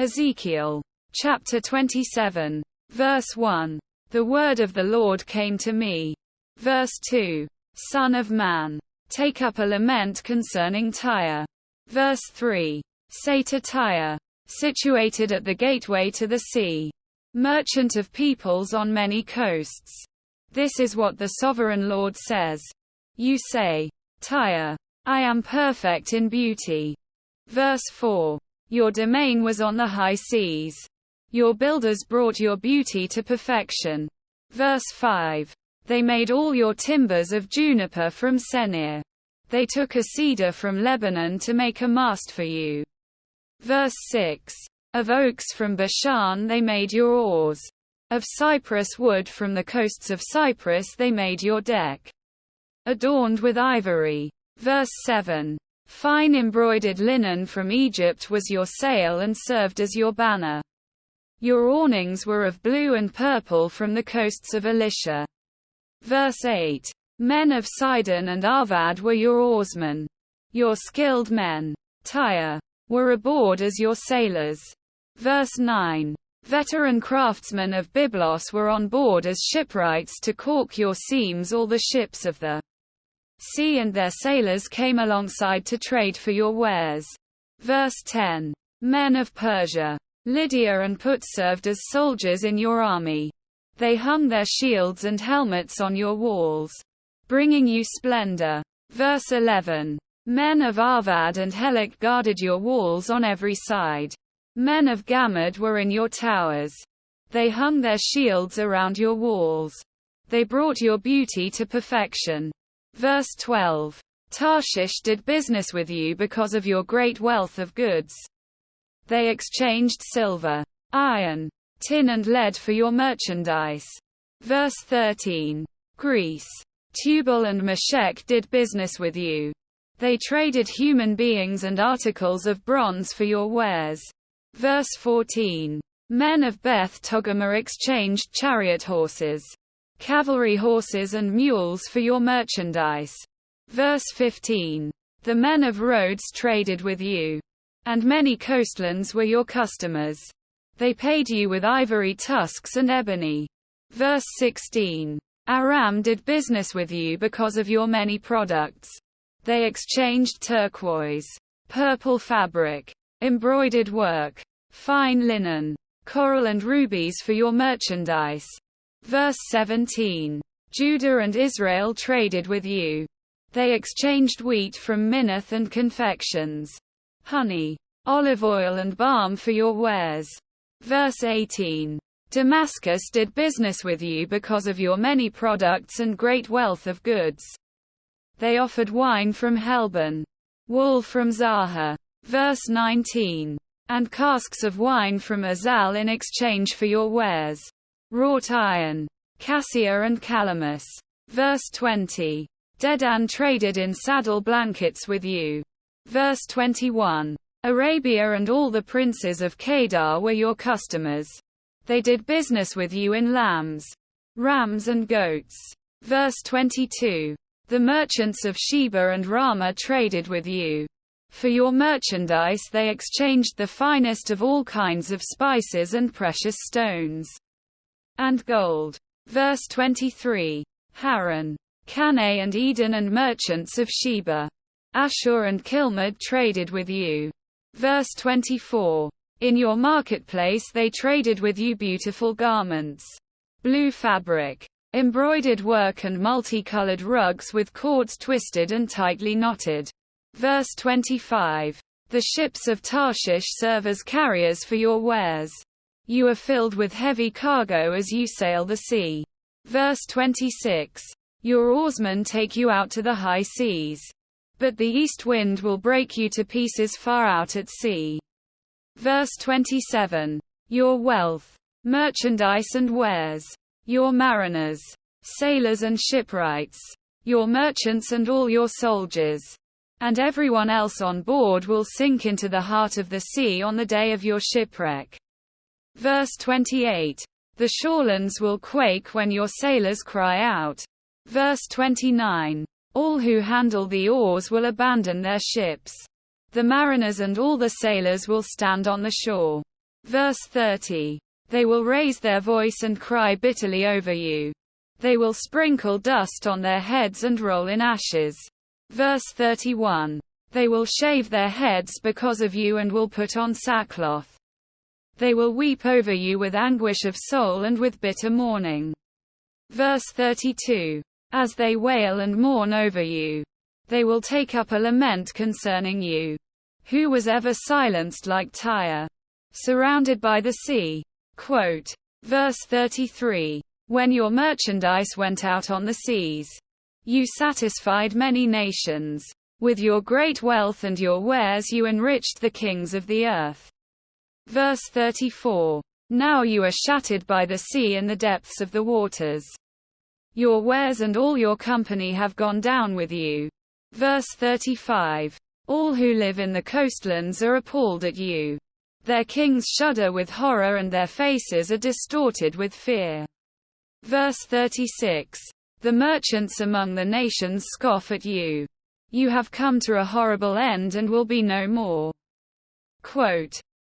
Ezekiel chapter 27, verse 1. The word of the Lord came to me. Verse 2. Son of man, take up a lament concerning Tyre. Verse 3. Say to Tyre, situated at the gateway to the sea, merchant of peoples on many coasts. This is what the sovereign Lord says. You say, Tyre, I am perfect in beauty. Verse 4. Your domain was on the high seas. Your builders brought your beauty to perfection. Verse 5. They made all your timbers of juniper from Senir. They took a cedar from Lebanon to make a mast for you. Verse 6. Of oaks from Bashan they made your oars. Of cypress wood from the coasts of Cyprus they made your deck, adorned with ivory. Verse 7. Fine embroidered linen from Egypt was your sail and served as your banner. Your awnings were of blue and purple from the coasts of Elisha. Verse 8. Men of Sidon and Arvad were your oarsmen. Your skilled men, Tyre, were aboard as your sailors. Verse 9. Veteran craftsmen of Byblos were on board as shipwrights to caulk your seams. All the ships of the sea and their sailors came alongside to trade for your wares. Verse 10. Men of Persia, Lydia and Put served as soldiers in your army. They hung their shields and helmets on your walls, bringing you splendor. Verse 11. Men of Arvad and Helek guarded your walls on every side. Men of Gamad were in your towers. They hung their shields around your walls. They brought your beauty to perfection. Verse 12. Tarshish did business with you because of your great wealth of goods. They exchanged silver, iron, tin and lead for your merchandise. Verse 13. Greece, Tubal and Meshech did business with you. They traded human beings and articles of bronze for your wares. Verse 14. Men of Beth Togarmah exchanged chariot horses, cavalry horses and mules for your merchandise. Verse 15. The men of Rhodes traded with you, and many coastlands were your customers. They paid you with ivory tusks and ebony. Verse 16. Aram did business with you because of your many products. They exchanged turquoise, purple fabric, embroidered work, fine linen, coral and rubies for your merchandise. Verse 17. Judah and Israel traded with you. They exchanged wheat from Minnith and confections, honey, olive oil and balm for your wares. Verse 18. Damascus did business with you because of your many products and great wealth of goods. They offered wine from Helbon, wool from Zaha. Verse 19. And casks of wine from Azal in exchange for your wares. Wrought iron, cassia and calamus. Verse 20. Dedan traded in saddle blankets with you. Verse 21. Arabia and all the princes of Kedar were your customers. They did business with you in lambs, rams and goats. Verse 22. The merchants of Sheba and Ramah traded with you. For your merchandise they exchanged the finest of all kinds of spices and precious stones, and gold. Verse 23. Haran, Canaan and Eden and merchants of Sheba, Ashur and Kilmad traded with you. Verse 24. In your marketplace they traded with you beautiful garments, blue fabric, embroidered work and multicolored rugs with cords twisted and tightly knotted. Verse 25. The ships of Tarshish serve as carriers for your wares. You are filled with heavy cargo as you sail the sea. Verse 26. Your oarsmen take you out to the high seas, but the east wind will break you to pieces far out at sea. Verse 27. Your wealth, merchandise and wares, your mariners, sailors and shipwrights, your merchants and all your soldiers, and everyone else on board will sink into the heart of the sea on the day of your shipwreck. Verse 28. The shorelands will quake when your sailors cry out. Verse 29. All who handle the oars will abandon their ships. The mariners and all the sailors will stand on the shore. Verse 30. They will raise their voice and cry bitterly over you. They will sprinkle dust on their heads and roll in ashes. Verse 31. They will shave their heads because of you and will put on sackcloth. They will weep over you with anguish of soul and with bitter mourning. Verse 32. As they wail and mourn over you, they will take up a lament concerning you. Who was ever silenced like Tyre, surrounded by the sea? Quote. Verse 33. When your merchandise went out on the seas, you satisfied many nations. With your great wealth and your wares you enriched the kings of the earth. Verse 34. Now you are shattered by the sea in the depths of the waters. Your wares and all your company have gone down with you. Verse 35. All who live in the coastlands are appalled at you. Their kings shudder with horror and their faces are distorted with fear. Verse 36. The merchants among the nations scoff at you. You have come to a horrible end and will be no more. Quote.